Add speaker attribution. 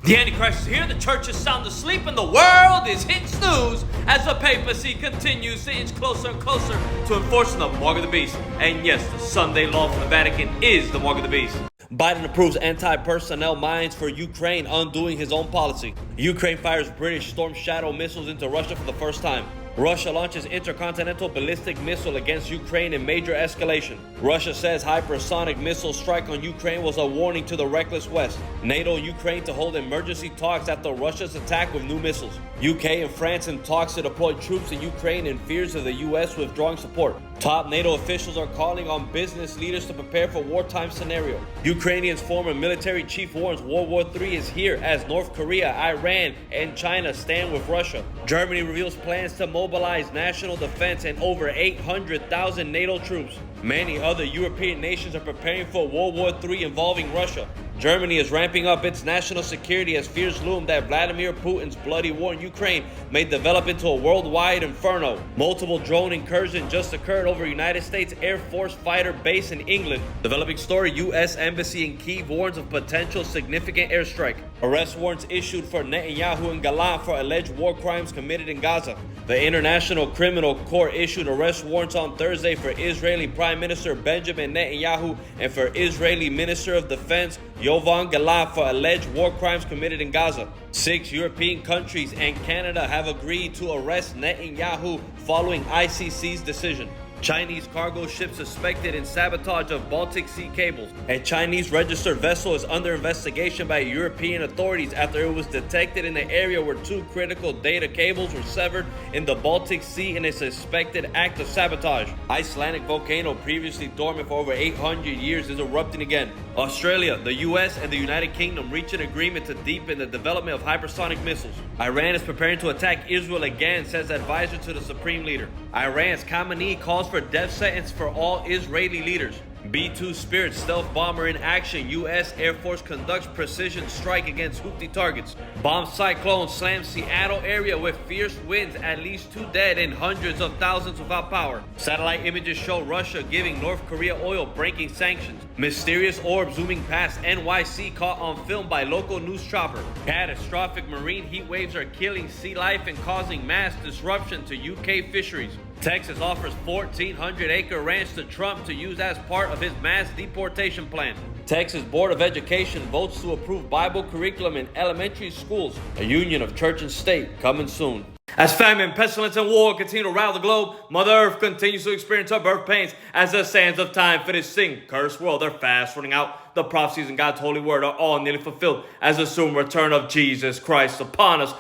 Speaker 1: The Antichrist is here, the church is sound asleep, and the world is hit snooze as the papacy continues to inch closer and closer to enforcing the mark of the beast. And yes, the Sunday law from the Vatican is the mark of the beast. Biden approves anti-personnel mines for Ukraine, undoing his own policy. Ukraine fires British Storm Shadow missiles into Russia for the first time. Russia launches intercontinental ballistic missile against Ukraine in major escalation. Russia says hypersonic missile strike on Ukraine was a warning to the reckless West. NATO Ukraine to hold emergency talks after Russia's attack with new missiles. UK and France in talks to deploy troops in Ukraine in fears of the US withdrawing support. Top NATO officials are calling on business leaders to prepare for wartime scenario. Ukrainian's former military chief warns World War III is here as North Korea, Iran, and China stand with Russia. Germany reveals plans to mobilize national defense and over 800,000 NATO troops. Many other European nations are preparing for World War III involving Russia. Germany is ramping up its national security as fears loom that Vladimir Putin's bloody war in Ukraine may develop into a worldwide inferno. Multiple drone incursions just occurred over United States Air Force fighter base in England. Developing story, U.S. Embassy in Kyiv warns of potential significant airstrike. Arrest warrants issued for Netanyahu and Gallant for alleged war crimes committed in Gaza. The International Criminal Court issued arrest warrants on Thursday for Israeli Prime Minister Benjamin Netanyahu and for Israeli Minister of Defense Yoav Gallant for alleged war crimes committed in Gaza. 6 European countries and Canada have agreed to arrest Netanyahu following ICC's decision. Chinese cargo ship suspected in sabotage of Baltic Sea cables. A Chinese registered vessel is under investigation by European authorities after it was detected in the area where 2 critical data cables were severed in the Baltic Sea in a suspected act of sabotage. Icelandic volcano previously dormant for over 800 years is erupting again. Australia, the US, and the United Kingdom reach an agreement to deepen the development of hypersonic missiles. Iran is preparing to attack Israel again, says advisor to the Supreme Leader. Iran's Khamenei calls for death sentence for all Israeli leaders. B-2 Spirit stealth bomber in action. U.S. Air Force conducts precision strike against Houthi targets. Bomb cyclone slams Seattle area with fierce winds, at least 2 dead and hundreds of thousands without power. Satellite images show Russia giving North Korea oil, breaking sanctions. Mysterious orb zooming past NYC caught on film by local news chopper. Catastrophic marine heat waves are killing sea life and causing mass disruption to UK fisheries. Texas offers 1,400-acre ranch to Trump to use as part of his mass deportation plan. Texas Board of Education votes to approve Bible curriculum in elementary schools. A union of church and state coming soon. As famine, pestilence, and war continue to rattle the globe, Mother Earth continues to experience her birth pains as the sands of time for this sin cursed world are fast running out. The prophecies in God's holy word are all nearly fulfilled as the soon return of Jesus Christ upon us